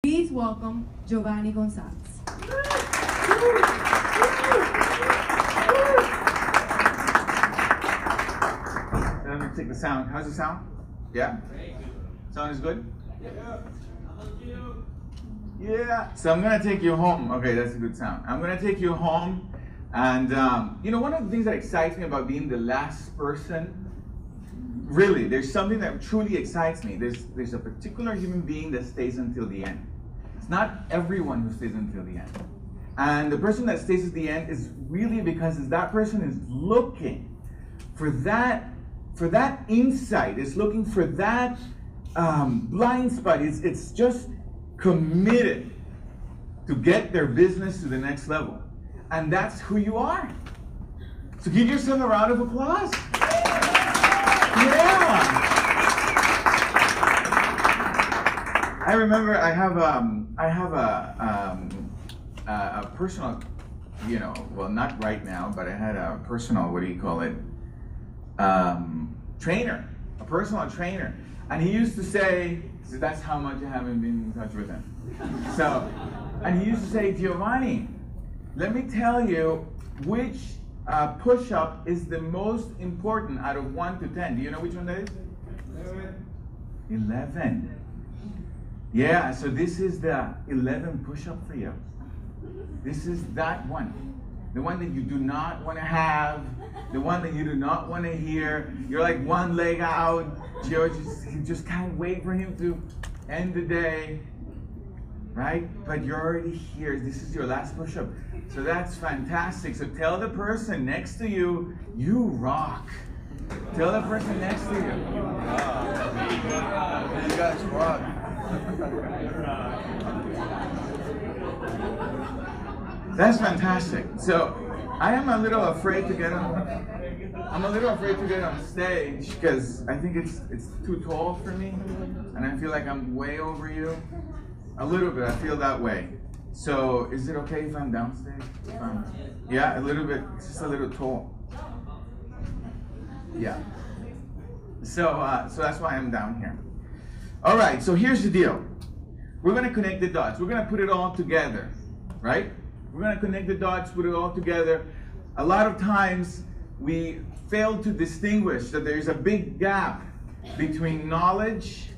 Please welcome Giovanni Gonzalez. Let me take the sound. How's the sound? Yeah? Sound is good? Yeah. So I'm going to take you home. Okay, that's a good sound. I'm going to take you home. And, one of the things that excites me about being the last person, really, there's something that truly excites me. There's a particular human being that stays until the end. It's not everyone who stays until the end. And the person that stays at the end is really because that person is looking for that insight, is looking for that blind spot. It's just committed to get their business to the next level. And that's who you are. So give yourself a round of applause. Yeah. I remember I have a personal, well, not right now, but I had a personal, trainer, a personal trainer. And he used to say, so that's how much I haven't been in touch with him. So, and he used to say, Giovanni, let me tell you which push-up is the most important out of 1 to 10. Do you know which one that is? 11. Yeah, so this is the 11 push-up for you. This is that one. The one that you do not want to have, the one that you do not want to hear. You're like one leg out. You just can't wait for him to end the day, right? But you're already here. This is your last push-up. So that's fantastic. So tell the person next to you, you rock. Tell the person next to you. You guys rock. That's fantastic. So I am a little afraid to get on. I'm a little afraid to get on stage because I think it's too tall for me, and I feel like I'm way over you. A little bit. I feel that way. So is it okay if I'm downstage? Yeah, a little bit. It's just a little tall. Yeah. So that's why I'm down here. All right. So here's the deal. We're going to connect the dots. We're going to put it all together, right? We're going to connect the dots, put it all together. A lot of times we fail to distinguish that there's a big gap between knowledge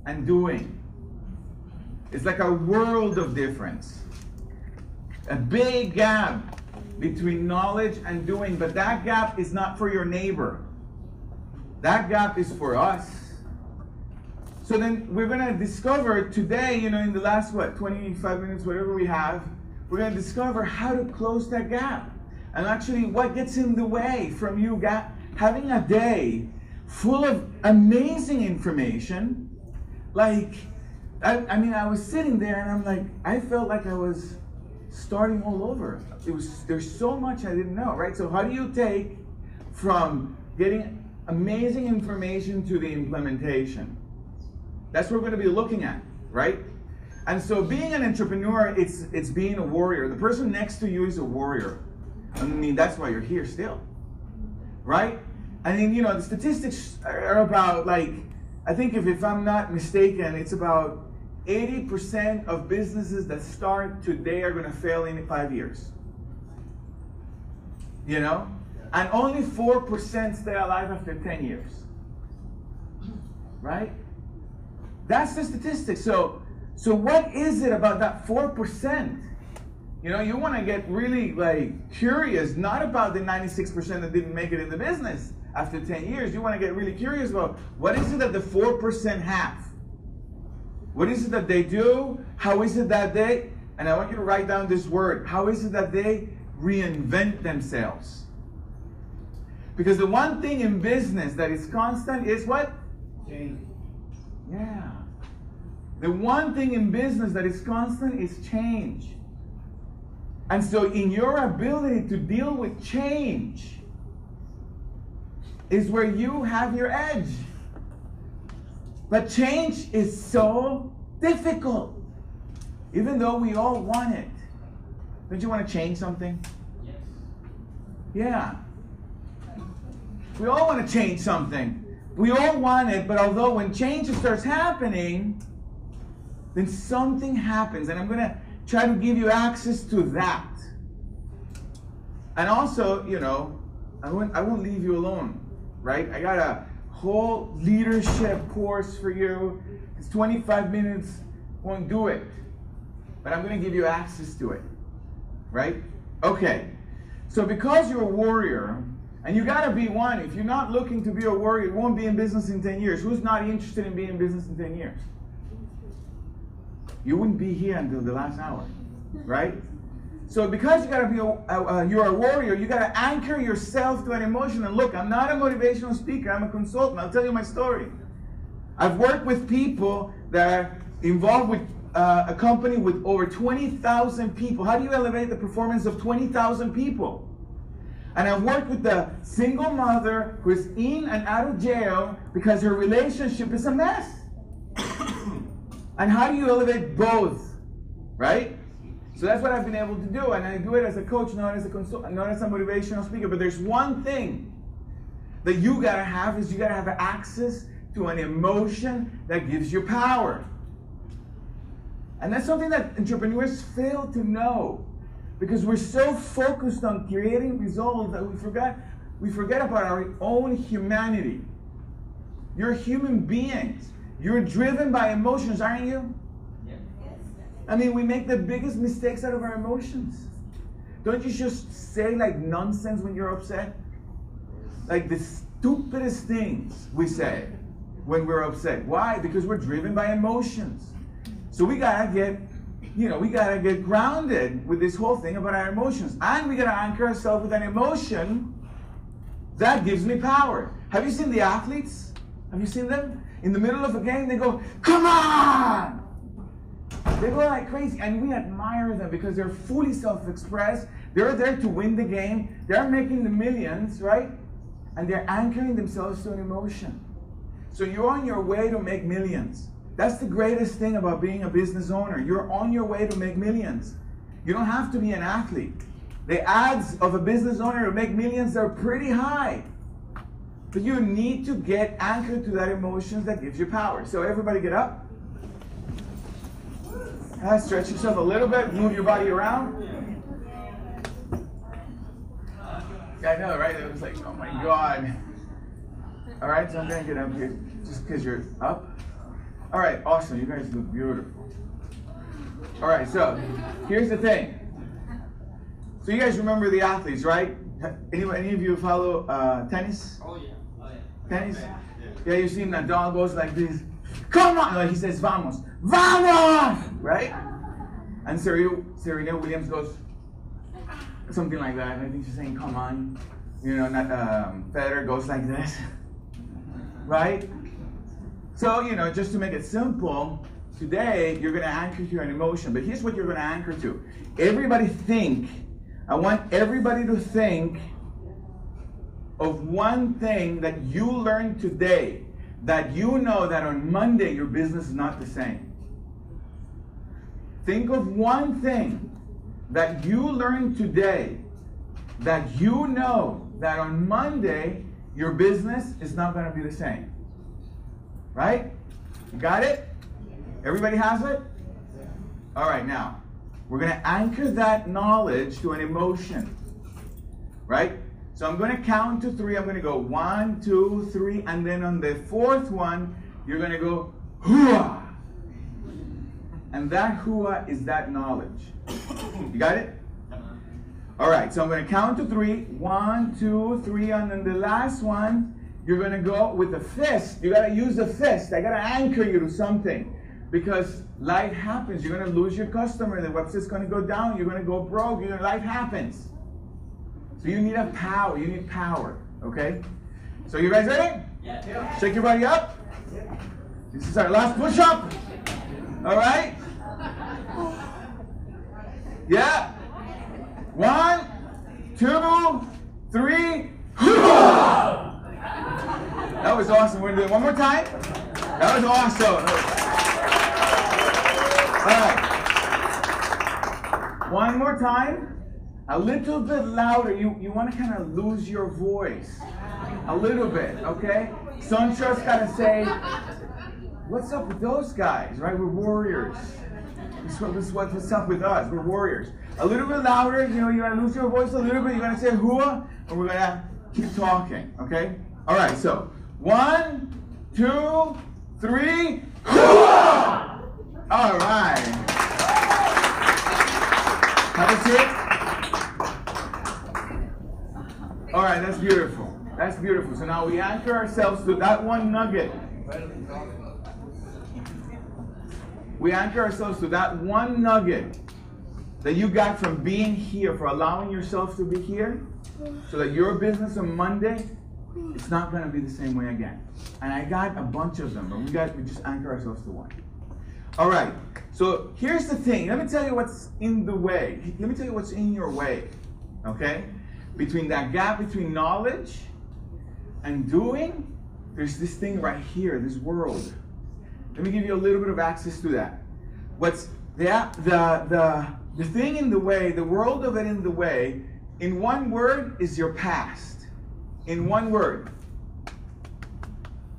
and doing. It's like a world of difference. A big gap between knowledge and doing, but that gap is not for your neighbor. That gap is for us. So then we're going to discover today, in the last, 25 minutes, whatever we have, we're going to discover how to close that gap. And actually what gets in the way from you having a day full of amazing information. Like, I was sitting there and I'm like, I felt like I was starting all over. There's so much I didn't know, right? So how do you take from getting amazing information to the implementation? That's what we're going to be looking at, right? And so being an entrepreneur, it's being a warrior. The person next to you is a warrior. I mean, that's why you're here still, right? I mean, the statistics are about, I think if I'm not mistaken, it's about 80% of businesses that start today are going to fail in 5 years. And only 4% stay alive after 10 years. Right? That's the statistics. So what is it about that 4%? You want to get really curious, not about the 96% that didn't make it in the business after 10 years. You want to get really curious about what is it that the 4% have? What is it that they do? How is it that they, and I want you to write down this word, how is it that they reinvent themselves? Because the one thing in business that is constant is what? Change. Yeah. The one thing in business that is constant is change. And so in your ability to deal with change is where you have your edge. But change is so difficult, even though we all want it. Don't you want to change something? Yes. Yeah. We all want to change something. We all want it, but although when change starts happening, then something happens, and I'm going to try to give you access to that. And also, you know, I won't leave you alone, right? I got a whole leadership course for you. It's 25 minutes, won't do it. But I'm going to give you access to it, right? Okay, so because you're a warrior, and you got to be one. If you're not looking to be a warrior, you won't be in business in 10 years. Who's not interested in being in business in 10 years? You wouldn't be here until the last hour, right? So because you got to be you're a warrior, you got to anchor yourself to an emotion. And look, I'm not a motivational speaker. I'm a consultant. I'll tell you my story. I've worked with people that are involved with a company with over 20,000 people. How do you elevate the performance of 20,000 people? And I've worked with the single mother who is in and out of jail because her relationship is a mess. And how do you elevate both, right? So that's what I've been able to do, and I do it as a coach, not as a consultant, not as a motivational speaker. But there's one thing that you gotta have is you gotta have access to an emotion that gives you power. And that's something that entrepreneurs fail to know, because we're so focused on creating results that we forget about our own humanity. You're human beings. You're driven by emotions, aren't you? Yes. I mean, we make the biggest mistakes out of our emotions. Don't you just say like nonsense when you're upset? Like the stupidest things we say when we're upset. Why? Because we're driven by emotions. So we gotta get grounded with this whole thing about our emotions. And we gotta anchor ourselves with an emotion that gives me power. Have you seen the athletes? Have you seen them? In the middle of a game, they go, come on! They go like crazy, and we admire them because they're fully self-expressed. They're there to win the game. They're making the millions, right? And they're anchoring themselves to an emotion. So you're on your way to make millions. That's the greatest thing about being a business owner. You're on your way to make millions. You don't have to be an athlete. The odds of a business owner to make millions are pretty high. But you need to get anchored to that emotion that gives you power. So everybody get up. Stretch yourself a little bit. Move your body around. Yeah, I know, right? It was like, oh my God. All right, so I'm going to get up here just because you're up. All right, awesome. You guys look beautiful. All right, so here's the thing. So you guys remember the athletes, right? Any of you follow tennis? Oh, yeah. Tennis? Yeah, you've seen Nadal goes like this. Come on! Like he says, vamos. Vamos! Right? And Serena Williams goes something like that. I think she's saying, come on. You know, Federer goes like this. Right? So, you know, just to make it simple, today you're going to anchor to an emotion. But here's what you're going to anchor to. I want everybody to think of one thing that you learned today that you know that on Monday your business is not the same. Think of one thing that you learned today that you know that on Monday your business is not going to be the same. Right? You got it? Everybody has it? All right, now we're going to anchor that knowledge to an emotion. Right? So I'm going to count to 3. I'm going to go 1, 2, 3, and then on the 4th one, you're going to go hooah. And that hooah is that knowledge. You got it? All right, so I'm going to count to 3. 1, 2, 3, and then the last one, you're going to go with a fist. You got to use a fist. I got to anchor you to something. Because life happens. You're going to lose your customer. The website's going to go down. You're going to go broke. Life happens. So you need a power. You need power. Okay? So you guys ready? Yeah. Shake your body up. This is our last push-up. All right? Yeah. 1, 2, 3. That was awesome. We're going to do it one more time. That was awesome. All right. One more time. A little bit louder. You want to kind of lose your voice. A little bit, okay? SunTrust got to say what's up with those guys, right? We're warriors. What's up with us? We're warriors. A little bit louder, you know, you're going to lose your voice a little bit. You're going to say hua, and we're going to keep talking, okay? All right, so 1, 2, 3, hua! All right. Have a seat. All right, that's beautiful. That's beautiful. So now we anchor ourselves to that one nugget. We anchor ourselves to that one nugget that you got from being here, for allowing yourself to be here, so that your business on Monday, it's not going to be the same way again. And I got a bunch of them, but we just anchor ourselves to one. All right, so here's the thing. Let me tell you what's in the way. Let me tell you what's in your way, okay? Between that gap between knowledge and doing, there's this thing right here, this world. Let me give you a little bit of access to that. What's the thing in the way, the world of it in the way, in one word, is your past. In one word.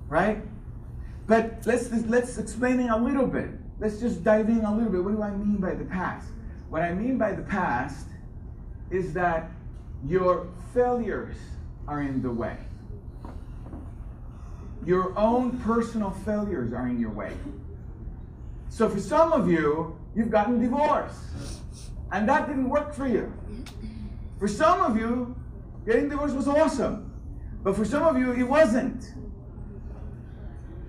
Right? But let's explain it a little bit. Let's just dive in a little bit. What do I mean by the past? What I mean by the past is that your failures are in the way. Your own personal failures are in your way. So for some of you, you've gotten divorced, and that didn't work for you. For some of you, getting divorced was awesome, but for some of you, it wasn't.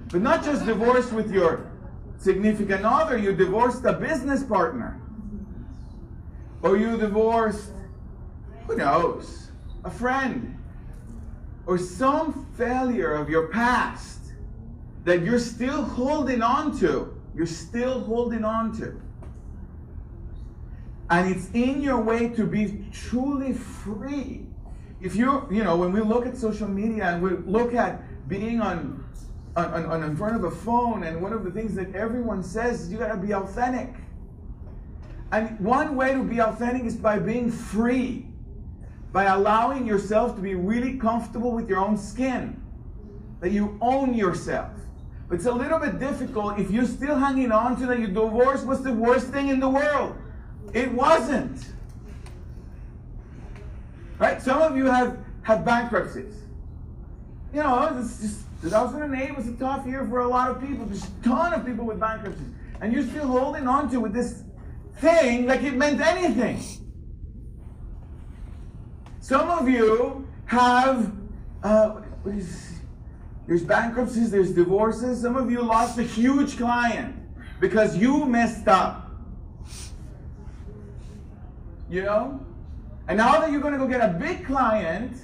But not just divorced with your significant other, you divorced a business partner. Or you divorced, who knows, a friend. Or some failure of your past that you're still holding on to. You're still holding on to. And it's in your way to be truly free. If when we look at social media and we look at being on in front of a phone, and one of the things that everyone says is you gotta be authentic. And one way to be authentic is by being free. By allowing yourself to be really comfortable with your own skin. That you own yourself. But it's a little bit difficult if you're still hanging on to that your divorce was the worst thing in the world. It wasn't. Right? Some of you have bankruptcies. You know, it's just 2008 was a tough year for a lot of people. There's a ton of people with bankruptcies. And you're still holding on to with this thing like it meant anything. Some of you have, there's bankruptcies, there's divorces. Some of you lost a huge client because you messed up. You know? And now that you're going to go get a big client,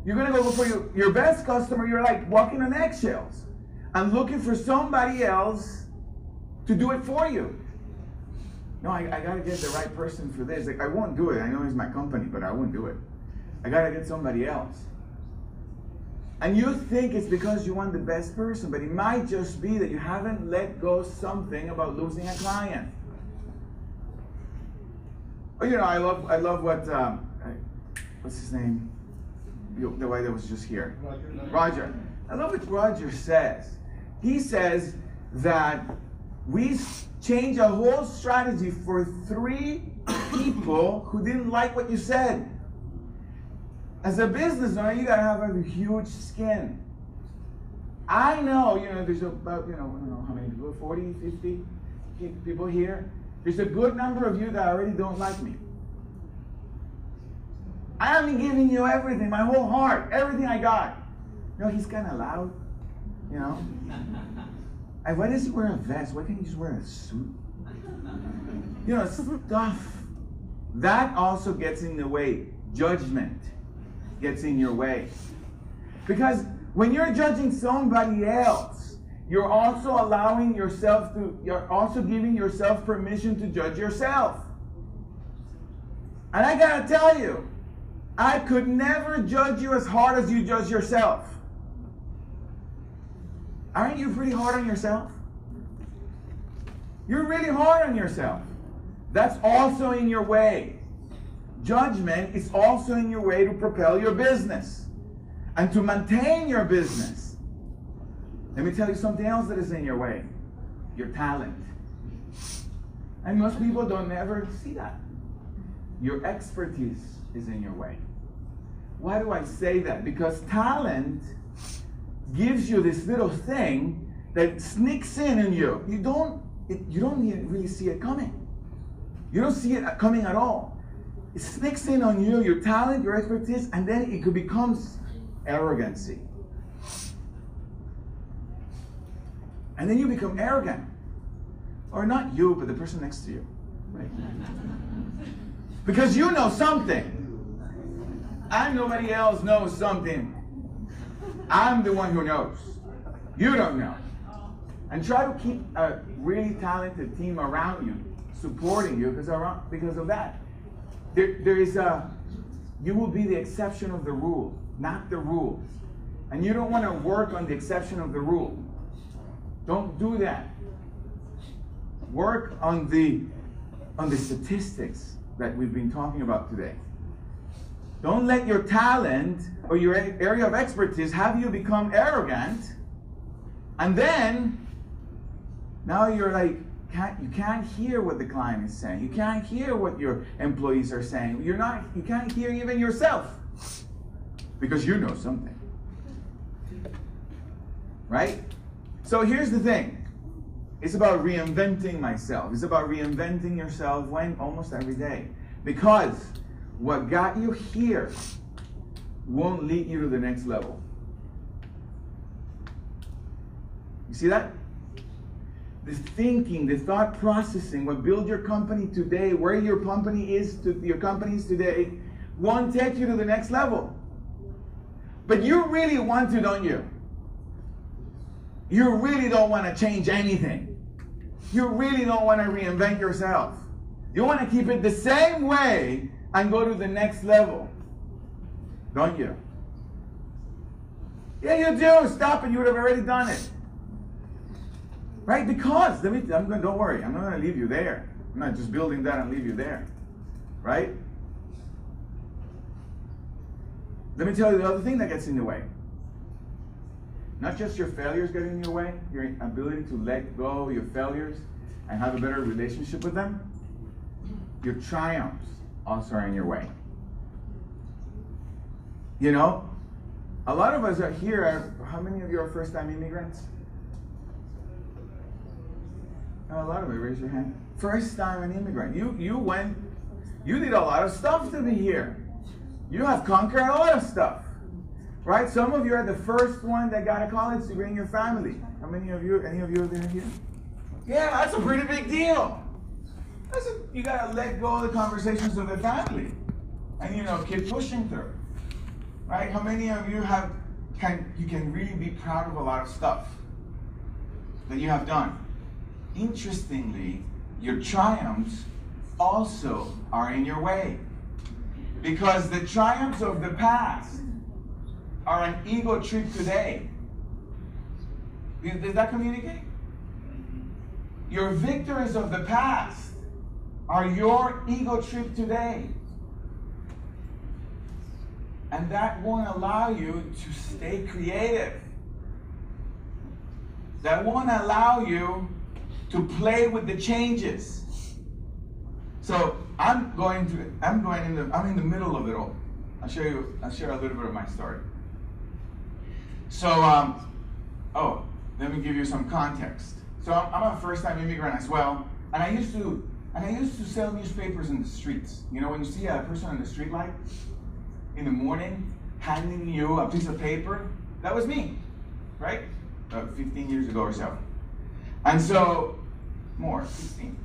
you're going to go look for your best customer. You're like walking on eggshells and looking for somebody else to do it for you. No, I got to get the right person for this. Like, I won't do it. I know it's my company, but I won't do it. I gotta get somebody else. And you think it's because you want the best person, but it might just be that you haven't let go something about losing a client. Oh, you know, I love what what's his name? The guy that was just here. Roger. I love what Roger says. He says that we changed a whole strategy for 3 people who didn't like what you said. As a business owner, you gotta have a huge skin. I know, there's about, I don't know how many people, 40, 50 people here. There's a good number of you that already don't like me. I haven't given you everything, my whole heart, everything I got. He's kind of loud, And why does he wear a vest? Why can't he just wear a suit? Stuff. That also gets in the way. Judgment gets in your way. Because when you're judging somebody else, you're also you're also giving yourself permission to judge yourself. And I gotta tell you, I could never judge you as hard as you judge yourself. Aren't you pretty hard on yourself? You're really hard on yourself. That's also in your way. Judgment is also in your way to propel your business and to maintain your business. Let me tell you something else that is in your way. Your talent. And most people don't ever see that. Your expertise is in your way. Why do I say that? Because talent gives you this little thing that sneaks in you. You don't even really see it coming. You don't see it coming at all. It sneaks in on you, your talent, your expertise, and then it becomes arrogancy. And then you become arrogant. Or not you, but the person next to you. Right? Because you know something. And nobody else knows something. I'm the one who knows. You don't know. And try to keep a really talented team around you, supporting you because of that. You will be the exception of the rule, not the rules. And you don't want to work on the exception of the rule. Don't do that. Work on the statistics that we've been talking about today. Don't let your talent or your area of expertise have you become arrogant, and then now you're like, you can't hear what the client is saying. You can't hear what your employees are saying. You can't hear even yourself because you know something. Right? So here's the thing. It's about reinventing myself. It's about reinventing yourself almost every day. Because what got you here won't lead you to the next level. You see that? The thinking, the thought processing, what built your company today, where your company is today, won't take you to the next level. But you really want to, don't you? You really don't want to change anything. You really don't want to reinvent yourself. You want to keep it the same way and go to the next level. Don't you? Yeah, you do. Stop it. You would have already done it. Right? Because, don't worry. I'm not going to leave you there. I'm not just building that and leave you there. Right? Let me tell you the other thing that gets in the way. Not just your failures getting in your way, your ability to let go of your failures and have a better relationship with them. Your triumphs also are in your way. You know, a lot of us are here. How many of you are first-time immigrants? A lot of you, raise your hand. First-time an immigrant. You did a lot of stuff to be here. You have conquered a lot of stuff. Right? Some of you are the first one that got a college degree in your family. How many of you, any of you are here? Yeah, that's a pretty big deal. You gotta let go of the conversations of the family. And keep pushing through. Right? How many of you you can really be proud of a lot of stuff that you have done? Interestingly, your triumphs also are in your way. Because the triumphs of the past are an ego trip today. Does that communicate? Your victories of the past are your ego trip today. And that won't allow you to stay creative. That won't allow you to play with the changes. So I'm in the middle of it all. I'll share a little bit of my story. So, let me give you some context. So I'm a first-time immigrant as well, and I used to sell newspapers in the streets. You know, when you see a person on the street light in the morning handing you a piece of paper, that was me, right? 15 years ago or so. And so, more, 16.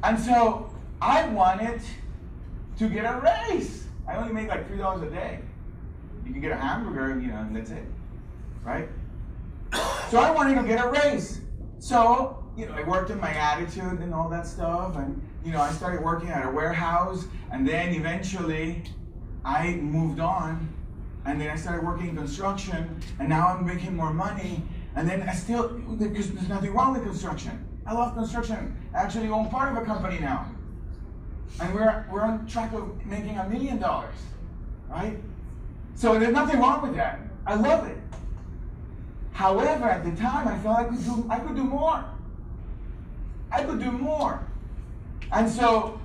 And so I wanted to get a raise. I only make like $3 a day. You can get a hamburger, and that's it, right? So I wanted to get a raise. So, I worked on my attitude and all that stuff, and, I started working at a warehouse, and then eventually I moved on, and then I started working in construction, and now I'm making more money, and then because there's nothing wrong with construction. I love construction. I actually own part of a company now. And we're on track of making $1 million, right? So there's nothing wrong with that. I love it. However, at the time, I felt I could do more. I could do more. And so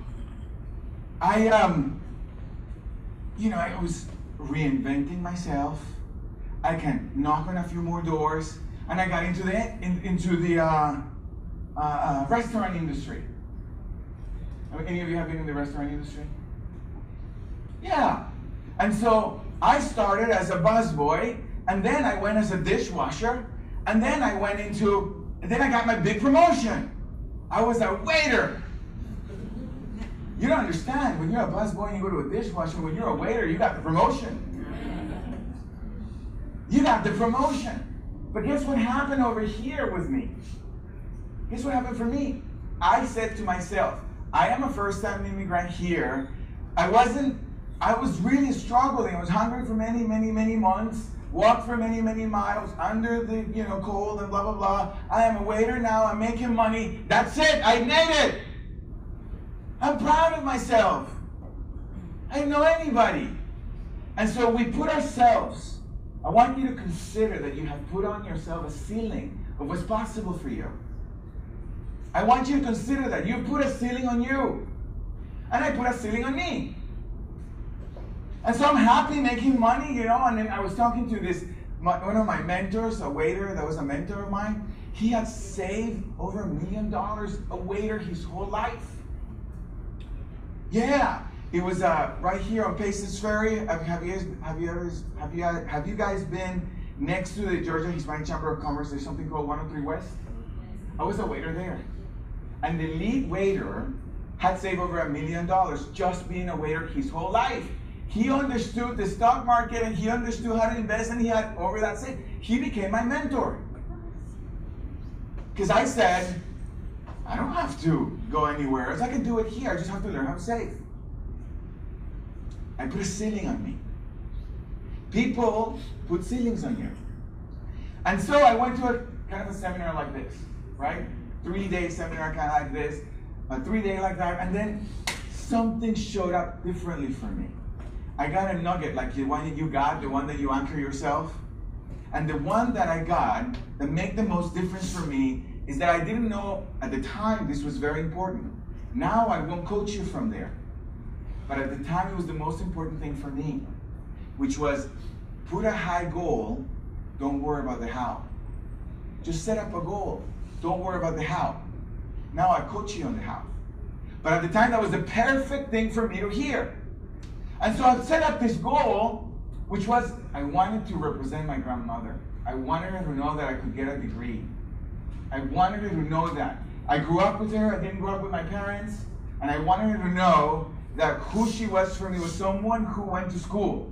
I was reinventing myself. I can knock on a few more doors, and I got into the restaurant industry. Any of you have been in the restaurant industry? Yeah. And so I started as a busboy, and then I went as a dishwasher, and then I got my big promotion. I was a waiter. You don't understand. When you're a busboy and you go to a dishwasher, when you're a waiter, you got the promotion. You got the promotion. But guess what happened over here with me? Guess what happened for me? I said to myself, I am a first-time immigrant here. I was really struggling. I was hungry for many, many, many months. Walked for many, many miles under the cold and blah, blah, blah. I am a waiter now. I'm making money. That's it. I made it. I'm proud of myself. I didn't know anybody. And so we put ourselves, I want you to consider that you have put on yourself a ceiling of what's possible for you. I want you to consider that. You put a ceiling on you. And I put a ceiling on me. And so I'm happy making money, and then I was talking to one of my mentors, a waiter that was a mentor of mine. He had saved over $1 million, a waiter, his whole life. Yeah, it was right here on Paces Ferry. Have you guys been next to the Georgia Hispanic Chamber of Commerce? There's something called 103 West. I was a waiter there. And the lead waiter had saved over $1 million just being a waiter his whole life. He understood the stock market and he understood how to invest, and he had over that saved. He became my mentor. Because I said, I don't have to go anywhere else. I can do it here. I just have to learn how to save. I put a ceiling on me. People put ceilings on you. And so I went to a kind of a seminar like this, right? 3-day seminar kind of like this, a 3-day like that, and then something showed up differently for me. I got a nugget like the one that you got, the one that you anchor yourself. And the one that I got that made the most difference for me is that I didn't know at the time this was very important. Now I won't coach you from there. But at the time it was the most important thing for me, which was put a high goal, don't worry about the how. Just set up a goal, don't worry about the how. Now I coach you on the how. But at the time that was the perfect thing for me to hear. And so I set up this goal, which was I wanted to represent my grandmother. I wanted her to know that I could get a degree. I wanted her to know that. I grew up with her, I didn't grow up with my parents, and I wanted her to know that who she was for me was someone who went to school.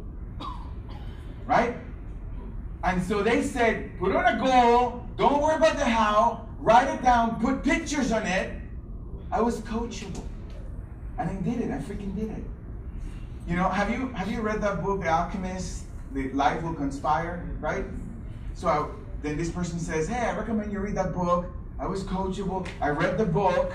Right? And so they said, put on a goal, don't worry about the how, write it down, put pictures on it. I was coachable. And I did it, I freaking did it. Have you read that book, The Alchemist, The Life Will Conspire, right? So then this person says, hey, I recommend you read that book. I was coachable, I read the book,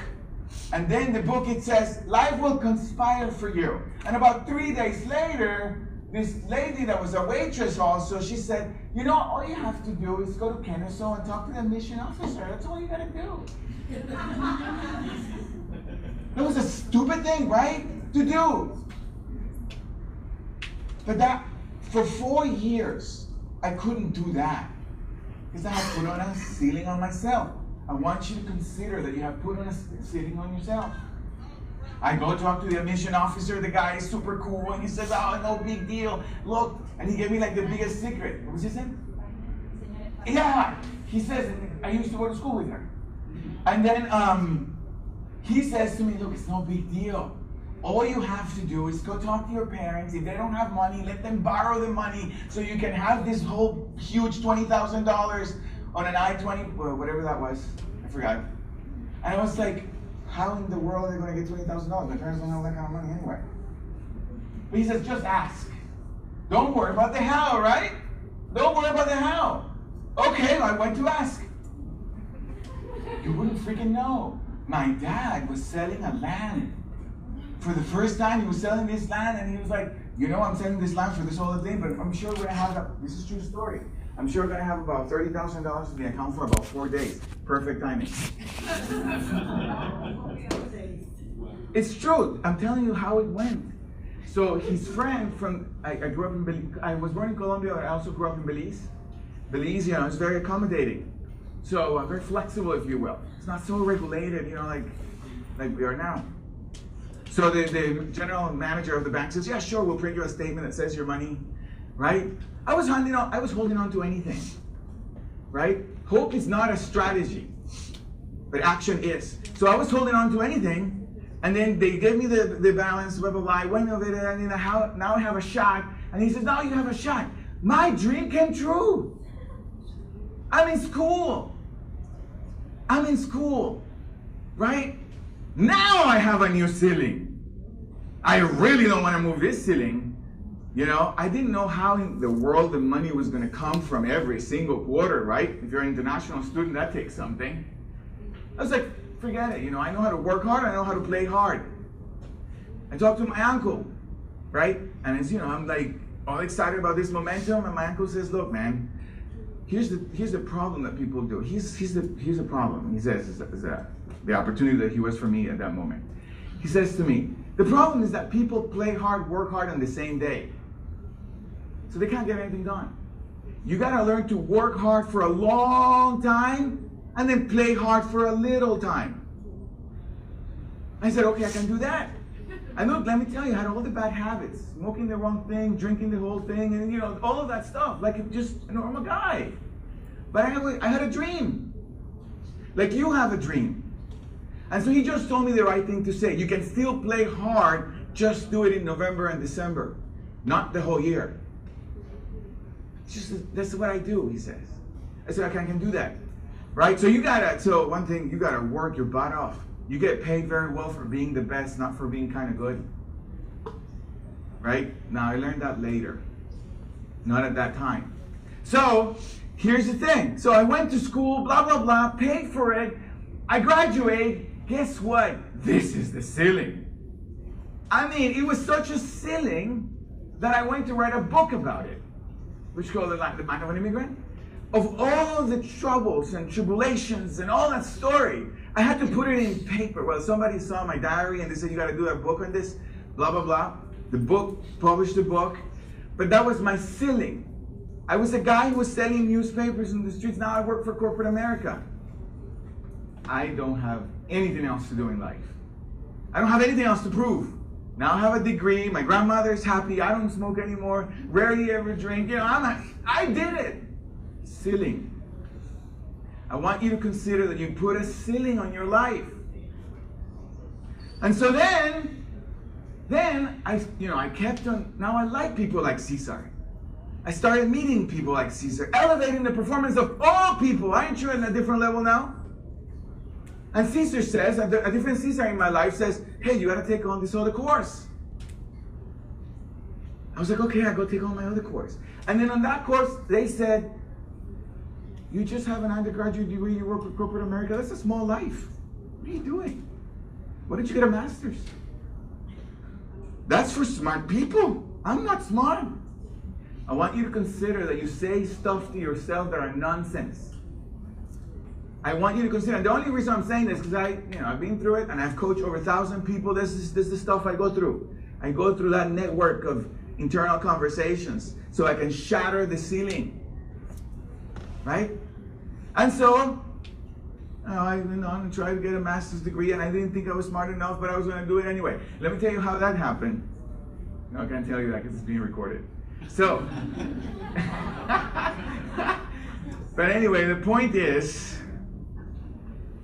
and then the book, it says, life will conspire for you. And about 3 days later, this lady that was a waitress also, she said, all you have to do is go to Kennesaw and talk to the mission officer. That's all you gotta do. That was a stupid thing, right? To do. But for 4 years, I couldn't do that. Because I had put on a ceiling on myself. I want you to consider that you have put on a ceiling on yourself. I go talk to the admission officer, the guy is super cool, and he says, oh, no big deal, look. And he gave me like the biggest secret. What was his name? Yeah, he says, I used to go to school with her. And then he says to me, look, it's no big deal. All you have to do is go talk to your parents. If they don't have money, let them borrow the money so you can have this whole huge $20,000 on an I-20, or whatever that was. I forgot. And I was like, how in the world are they going to get $20,000? My parents don't have that kind of money anyway. But he says, just ask. Don't worry about the how, right? Don't worry about the how. Okay, I went to ask. You wouldn't freaking know. My dad was selling a land. For the first time, he was selling this land, and he was like, I'm selling this land for this whole thing, but I'm sure we're going to have this is true story. I'm sure I'm going to have about $30,000 in the account for about 4 days. Perfect timing. It's true. I'm telling you how it went. So his friend I grew up in Belize. I was born in Colombia, but I also grew up in Belize. Belize, is very accommodating. So very flexible, if you will. It's not so regulated, like we are now. So the general manager of the bank says, yeah, sure, we'll print you a statement that says your money, right? I was holding on to anything, right? Hope is not a strategy, but action is. So I was holding on to anything, and then they gave me the balance, blah, blah, blah. I went over there, and now I have a shot. And he says, now you have a shot. My dream came true. I'm in school. Right? Now I have a new ceiling. I really don't want to move this ceiling. I didn't know how in the world the money was going to come from every single quarter, right? If you're an international student, that takes something. I was like, forget it. I know how to work hard. I know how to play hard. I talked to my uncle, right? And as I'm like all excited about this momentum, and my uncle says, look, man, here's the problem that people do. Here's the problem. He says is the opportunity that he was for me at that moment. He says to me, the problem is that people play hard, work hard on the same day. So they can't get anything done. You gotta learn to work hard for a long time and then play hard for a little time. I said, okay, I can do that. And look, let me tell you, I had all the bad habits. Smoking the wrong thing, drinking the whole thing, and all of that stuff. Like just a normal guy. But I had a dream. Like you have a dream. And so he just told me the right thing to say. You can still play hard, just do it in November and December. Not the whole year. That's what I do, he says. I said, I can do that. Right? So one thing, you gotta work your butt off. You get paid very well for being the best, not for being kind of good. Right? Now I learned that later. Not at that time. So here's the thing. So I went to school, blah, blah, blah, paid for it. I graduate. Guess what? This is the ceiling. It was such a ceiling that I went to write a book about it, which is called The Life of an Immigrant. Of all the troubles and tribulations and all that story, I had to put it in paper. Well, somebody saw my diary and they said, you got to do a book on this, blah, blah, blah. The book, published the book. But that was my ceiling. I was a guy who was selling newspapers in the streets. Now I work for corporate America. I don't have anything else to do in life. I don't have anything else to prove. Now I have a degree. My grandmother's happy. I don't smoke anymore. Rarely ever drink. I did it. Ceiling. I want you to consider that you put a ceiling on your life. And so then I kept on. Now I like people like Cesar. I started meeting people like Cesar, elevating the performance of all people. Aren't you at a different level now? And Cesar says, a different Cesar in my life says, hey, you got to take on this other course. I was like, okay, I go take on my other course. And then on that course, they said, you just have an undergraduate degree, you work with corporate America. That's a small life. What are you doing? Why don't you get a master's? That's for smart people. I'm not smart. I want you to consider that you say stuff to yourself that are nonsense. I want you to consider, and the only reason I'm saying this is because I've been through it and I've coached over 1,000 people. This is the stuff I go through. I go through that network of internal conversations so I can shatter the ceiling. Right? And so, I went on and tried to get a master's degree, and I didn't think I was smart enough, but I was going to do it anyway. Let me tell you how that happened. No, I can't tell you that because it's being recorded. So, but anyway, the point is,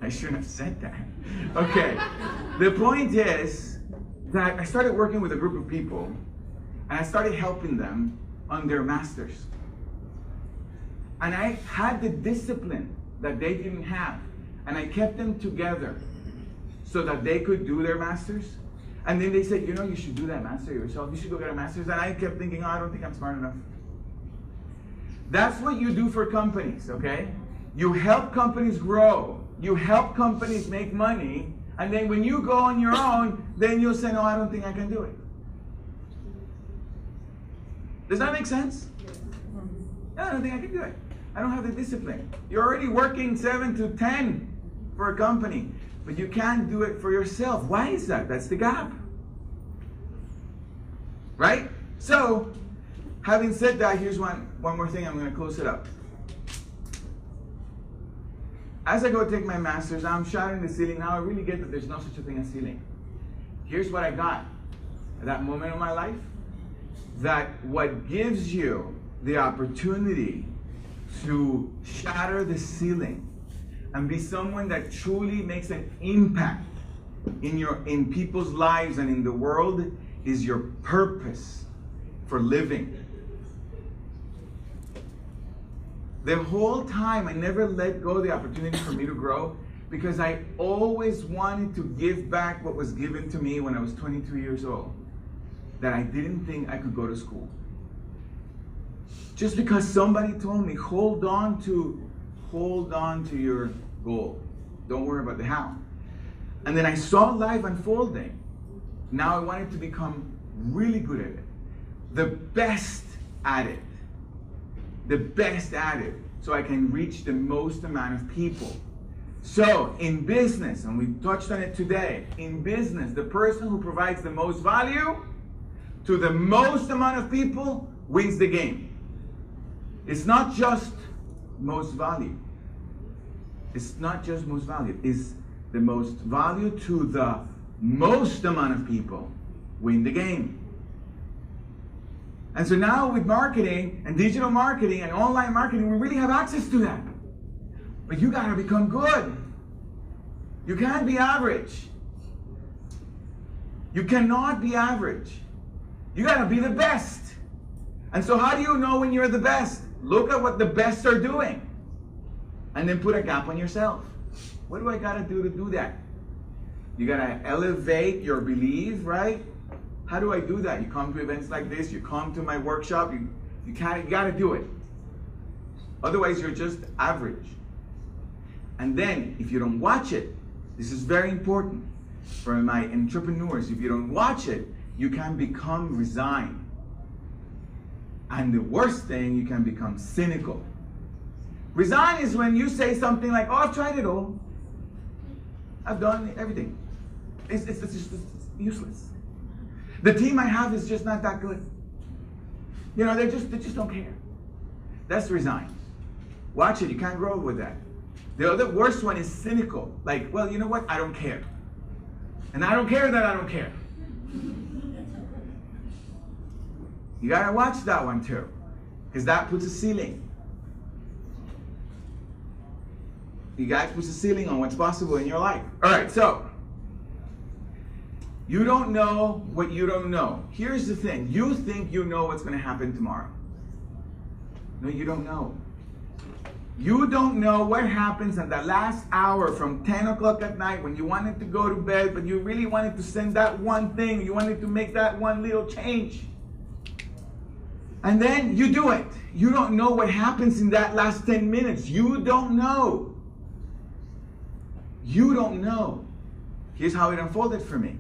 I shouldn't have said that. Okay, the point is that I started working with a group of people, and I started helping them on their masters. And I had the discipline that they didn't have. And I kept them together so that they could do their masters. And then they said, you should do that master yourself. You should go get a master's. And I kept thinking, I don't think I'm smart enough. That's what you do for companies, okay? You help companies grow. You help companies make money. And then when you go on your own, then you'll say, no, I don't think I can do it. Does that make sense? No, I don't think I can do it. I don't have the discipline. You're already working 7 to 10 for a company, but you can't do it for yourself. Why is that? That's the gap. Right? So, having said that, here's one more thing. I'm going to close it up. As I go take my master's, I'm shattering the ceiling. Now I really get that there's no such a thing as ceiling. Here's what I got at that moment of my life. That what gives you the opportunity to shatter the ceiling and be someone that truly makes an impact in people's lives and in the world is your purpose for living. The whole time, I never let go of the opportunity for me to grow because I always wanted to give back what was given to me when I was 22 years old, that I didn't think I could go to school. Just because somebody told me, hold on to your goal. Don't worry about the how. And then I saw life unfolding. Now I wanted to become really good at it. The best at it. The best at it, so I can reach the most amount of people. So in business, and we touched on it today, in business, the person who provides the most value to the most amount of people wins the game. It's not just most value. It's not just most value. It's the most value to the most amount of people win the game. And so now with marketing and digital marketing and online marketing, we really have access to that. But you gotta become good. You can't be average. You cannot be average. You gotta be the best. And so how do you know when you're the best? Look at what the best are doing. And then put a gap on yourself. What do I gotta do to do that? You gotta elevate your belief, right? How do I do that? You come to events like this, you come to my workshop, you gotta do it. Otherwise, you're just average. And then, if you don't watch it, this is very important for my entrepreneurs. If you don't watch it, you can become resigned. And the worst thing, you can become cynical. Resign is when you say something like, oh, I've tried it all. I've done everything. It's useless. The team I have is just not that good. You know, they just don't care. That's resign. Watch it, you can't grow with that. The other worst one is cynical. Like, well, you know what? I don't care. And I don't care that I don't care. You gotta watch that one too. Because that puts a ceiling. You guys put a ceiling on what's possible in your life. All right, so you don't know what you don't know. Here's the thing. You think you know what's going to happen tomorrow. No, you don't know. You don't know what happens in the last hour from 10 o'clock at night when you wanted to go to bed, but you really wanted to send that one thing. You wanted to make that one little change. And then you do it. You don't know what happens in that last 10 minutes. You don't know. You don't know. Here's how it unfolded for me.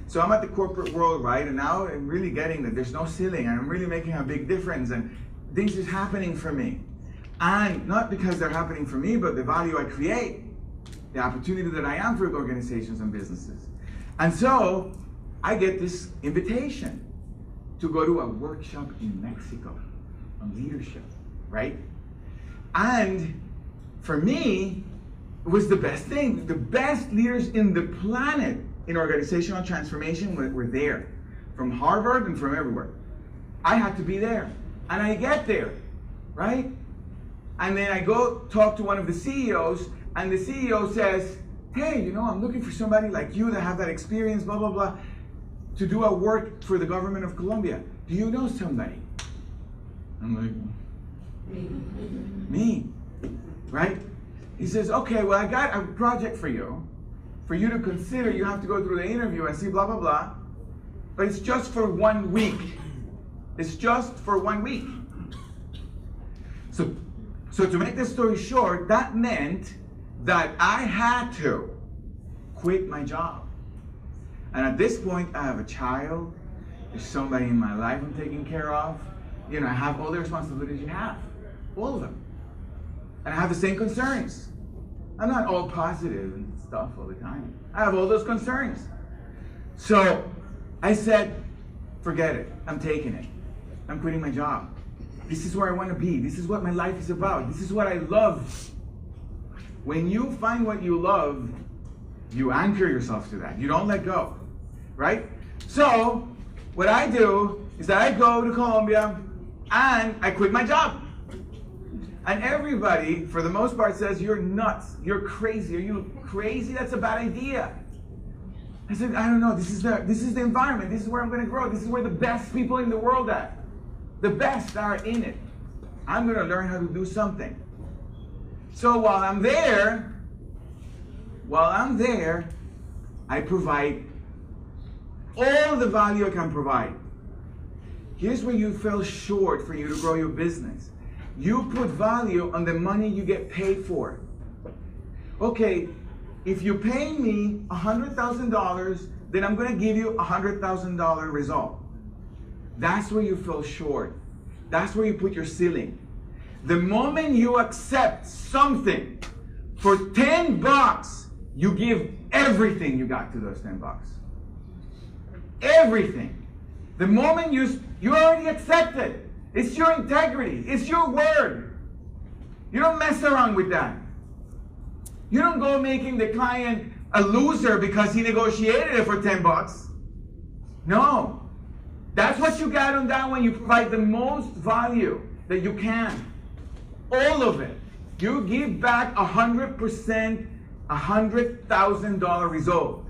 So I'm at the corporate world, right? And now I'm really getting that there's no ceiling and I'm really making a big difference and things is happening for me. And not because they're happening for me, but the value I create, the opportunity that I am for organizations and businesses. And so I get this invitation to go to a workshop in Mexico on leadership, right? And for me, it was the best thing. The best leaders in the planet in organizational transformation were there, from Harvard and from everywhere. I had to be there, and I get there, right? And then I go talk to one of the CEOs, and the CEO says, hey, you know, I'm looking for somebody like you that have that experience, blah, blah, blah, to do a work for the government of Colombia. Do you know somebody? I'm like, me, right? He says, okay, well, I got a project for you to consider. You have to go through the interview and see blah, blah, blah. But it's just for 1 week. It's just for 1 week. So to make this story short, that meant that I had to quit my job. And at this point, I have a child. There's somebody in my life I'm taking care of. You know, I have all the responsibilities you have. All of them. And I have the same concerns. I'm not all positive and stuff all the time. I have all those concerns. So I said, forget it. I'm taking it. I'm quitting my job. This is where I want to be. This is what my life is about. This is what I love. When you find what you love, you anchor yourself to that. You don't let go, right? So what I do is that I go to Colombia and I quit my job. And everybody, for the most part, says, you're nuts. You're crazy. Are you crazy? That's a bad idea. I said, I don't know. This is the environment. This is where I'm going to grow. This is where the best people in the world are. The best are in it. I'm going to learn how to do something. So while I'm there, I provide all the value I can provide. Here's where you fell short for you to grow your business. You put value on the money you get paid for. Okay, if you pay me $100,000, then I'm going to give you a $100,000 result. That's where you fell short. That's where you put your ceiling. The moment you accept something for $10, you give everything you got to those $10. Everything. The moment you already accept it. It's your integrity. It's your word. You don't mess around with that. You don't go making the client a loser because he negotiated it for $10. No. That's what you got on that when you provide the most value that you can. All of it. You give back 100%, $100,000 result.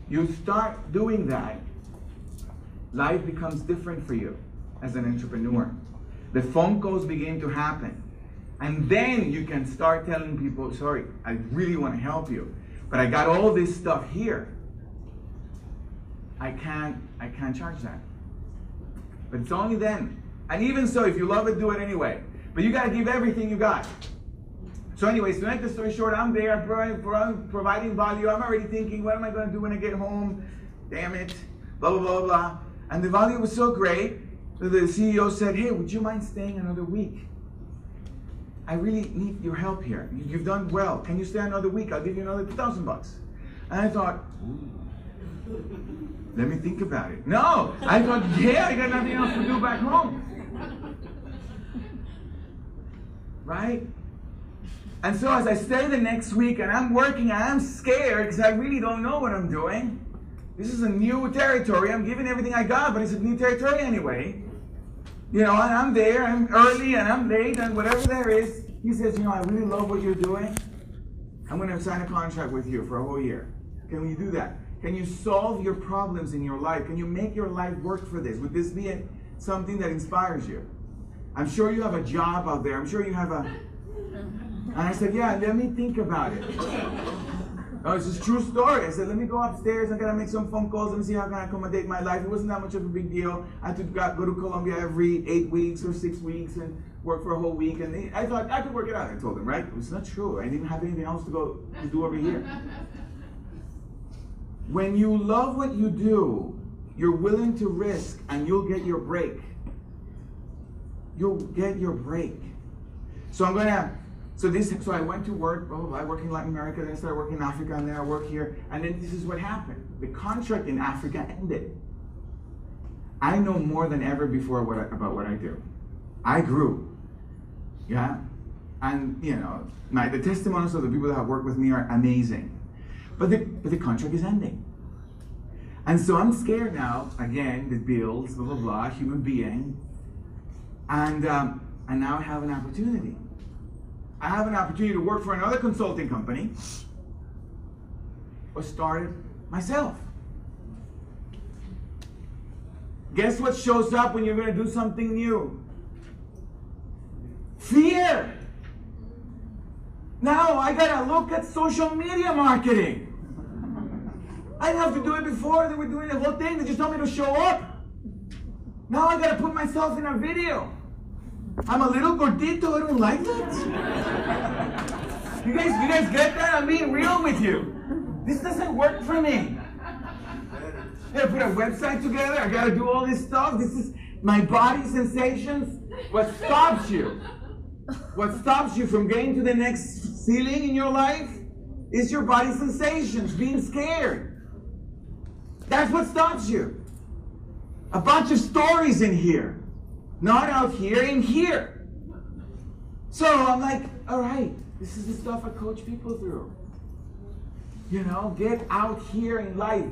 You start doing that, life becomes different for you as an entrepreneur. The phone calls begin to happen. And then you can start telling people, sorry, I really want to help you, but I got all this stuff here. I can't charge that. But it's only then. And even so, if you love it, do it anyway. But you got to give everything you got. So anyways, to make the story short, I'm there providing value. I'm already thinking, what am I going to do when I get home? Damn it. Blah, blah, blah, blah. And the value was so great that the CEO said, hey, would you mind staying another week? I really need your help here. You've done well. Can you stay another week? I'll give you another $2,000. And I thought, let me think about it. No, I thought, yeah, I got nothing else to do back home. Right? And so as I stay the next week and I'm working and I'm scared because I really don't know what I'm doing. This is a new territory. I'm giving everything I got, but it's a new territory anyway. You know, and I'm there, I'm early and I'm late and whatever there is. He says, you know, I really love what you're doing. I'm going to sign a contract with you for a whole year. Can we do that? Can you solve your problems in your life? Can you make your life work for this? Would this be something that inspires you? I'm sure you have a job out there. I'm sure you have a... And I said, yeah, let me think about it. No, it's a true story. I said, let me go upstairs. I'm going to make some phone calls. Let me see how I can accommodate my life. It wasn't that much of a big deal. I had to go to Colombia every 8 weeks or 6 weeks and work for a whole week. And I thought I could work it out. I told him, right? It was not true. I didn't have anything else to do over here. When you love what you do, you're willing to risk and you'll get your break. You'll get your break. So so I went to work, blah, blah, blah. I work in Latin America, then I started working in Africa, and then I work here. And then this is what happened. The contract in Africa ended. I know more than ever before about what I do. I grew. Yeah? And, you know, the testimonials of the people that have worked with me are amazing. But the contract is ending. And so I'm scared now, again, the bills, blah, blah, blah, human being. And now I have an opportunity. I have an opportunity to work for another consulting company or start it myself. Guess what shows up when you're going to do something new? Fear. Now I got to look at social media marketing. I didn't have to do it before. They were doing the whole thing. They just told me to show up. Now I got to put myself in a video. I'm a little gordito, I don't like that. You guys get that? I'm being real with you. This doesn't work for me. I gotta put a website together, I gotta do all this stuff. This is my body sensations. What stops you? What stops you from getting to the next ceiling in your life is your body sensations, being scared. That's what stops you. A bunch of stories in here. Not out here, in here. So I'm like, all right, this is the stuff I coach people through. You know, get out here in life.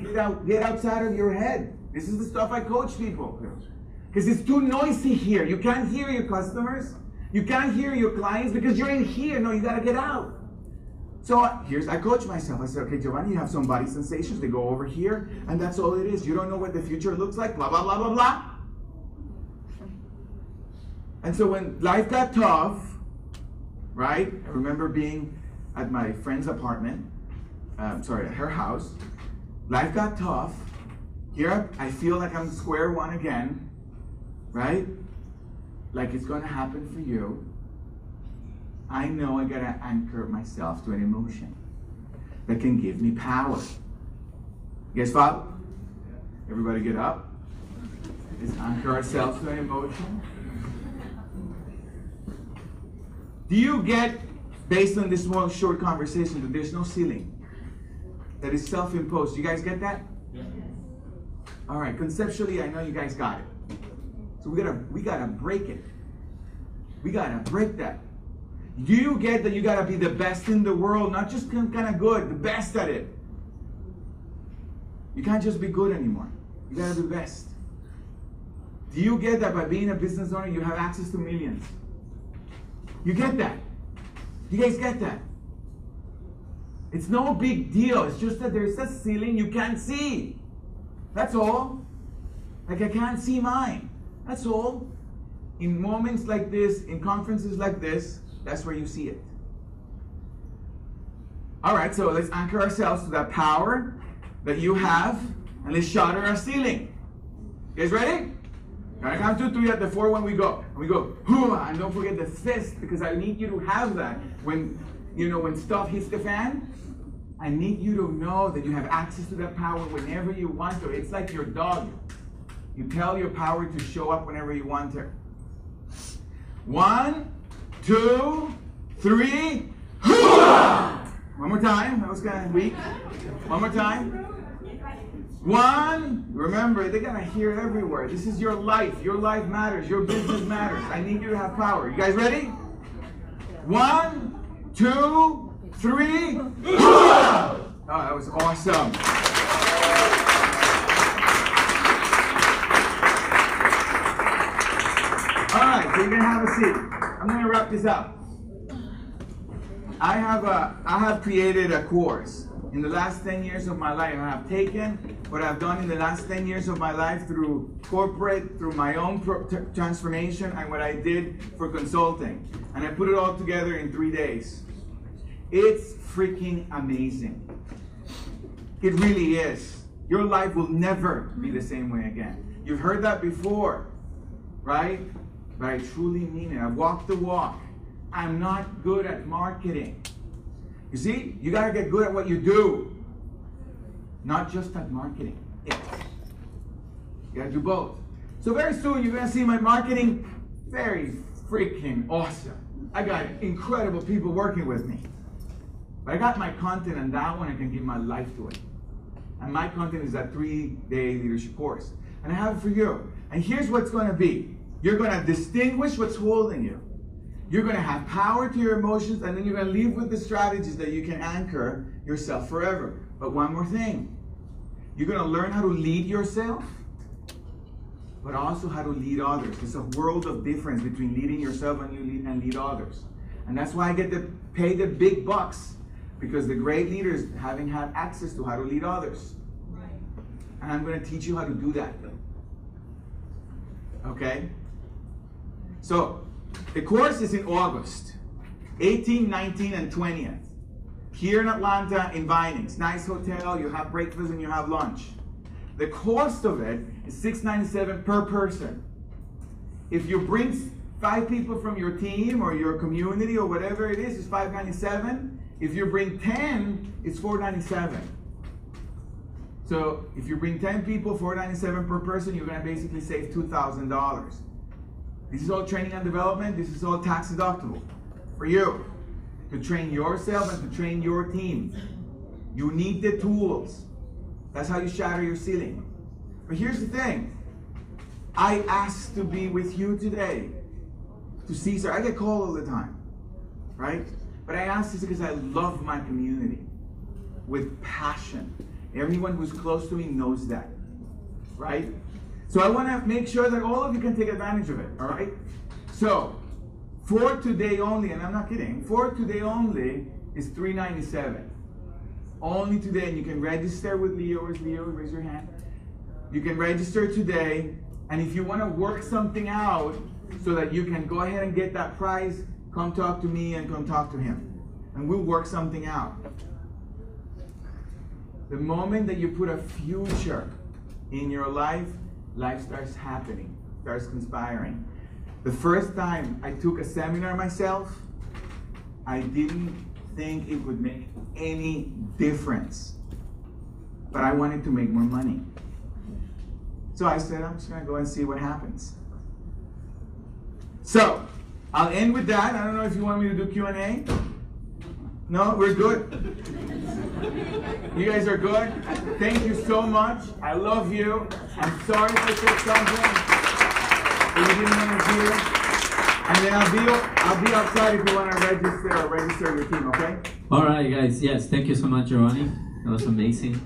Get outside of your head. This is the stuff I coach people through. Because it's too noisy here. You can't hear your customers. You can't hear your clients because you're in here. No, you got to get out. So I coach myself. I said, okay, Giovanni, you have some body sensations. They go over here, and that's all it is. You don't know what the future looks like, blah, blah, blah, blah, blah. And so when life got tough, right? I remember being at my friend's apartment, at her house. Life got tough. Here I feel like I'm square one again, right? Like it's going to happen for you. I know I got to anchor myself to an emotion that can give me power. You guys follow? Everybody get up. Let's anchor ourselves to an emotion. Do you get, based on this one short conversation, that there's no ceiling? That is self-imposed. You guys get that? Yes. All right, conceptually, I know you guys got it. So we gotta break it. We gotta break that. Do you get that you gotta be the best in the world, not just kind of good, the best at it? You can't just be good anymore. You gotta be the best. Do you get that by being a business owner, you have access to millions? You get that? You guys get that? It's no big deal. It's just that there's a ceiling you can't see. That's all. Like I can't see mine. That's all. In moments like this, in conferences like this, that's where you see it. All right, so let's anchor ourselves to that power that you have, and let's shatter our ceiling. You guys ready? I count 2, 3 at the 4 when we go. And we go, and don't forget the fist, because I need you to have that. When stuff hits the fan, I need you to know that you have access to that power whenever you want to. It's like your dog. You tell your power to show up whenever you want to. 1, 2, 3. One more time. That was kind of weak. One more time. 1. Remember, they're going to hear it everywhere. This is your life. Your life matters. Your business matters. I need you to have power. You guys ready? 1, 2, 3. Oh, that was awesome. All right, so you're going to have a seat. I'm going to wrap this up. I have created a course. In the last 10 years of my life, I have taken what I've done in the last 10 years of my life through corporate, through my own transformation, and what I did for consulting. And I put it all together in 3 days. It's freaking amazing. It really is. Your life will never be the same way again. You've heard that before, right? But I truly mean it. I walk the walk. I'm not good at marketing. You see, you gotta get good at what you do, not just at marketing. You gotta do both. So very soon you're gonna see my marketing very freaking awesome. I got incredible people working with me. But I got my content, and that one I can give my life to it. And my content is that 3-day leadership course. And I have it for you. And here's what's gonna be. You're gonna distinguish what's holding you. You're going to have power to your emotions, and then you're going to leave with the strategies that you can anchor yourself forever. But one more thing. You're going to learn how to lead yourself, but also how to lead others. There's a world of difference between leading yourself and lead others. And that's why I get to pay the big bucks, because the great leaders haven't had access to how to lead others. Right. And I'm going to teach you how to do that. Okay? So, the course is in August, 18th, 19th, and 20th. Here in Atlanta, in Vinings. Nice hotel, you have breakfast and you have lunch. The cost of it is $697 per person. If you bring 5 people from your team or your community or whatever it is, it's $597. If you bring 10, it's $497. So if you bring 10 people, $497 per person, you're going to basically save $2,000. This is all training and development. This is all tax deductible for you to train yourself and to train your team. You need the tools. That's how you shatter your ceiling. But here's the thing. I asked to be with you today to Caesar. I get called all the time, right? But I asked this because I love my community with passion. Everyone who's close to me knows that, right? So I want to make sure that all of you can take advantage of it, all right? So, for today only, and I'm not kidding, for today only is $397. Only today, and you can register with Leo. Where's Leo? Raise your hand. You can register today, and if you want to work something out so that you can go ahead and get that prize, come talk to me and come talk to him, and we'll work something out. The moment that you put a future in your life, life starts happening, starts conspiring. The first time I took a seminar myself, I didn't think it would make any difference, but I wanted to make more money. So I said, I'm just gonna go and see what happens. So, I'll end with that. I don't know if you want me to do Q&A. No, we're good. You guys are good. Thank you so much. I love you. I'm sorry if I said something that you didn't want to hear. And then I'll be outside if you want to register your team, okay? All right, guys. Yes, thank you so much, Giovanni. That was amazing.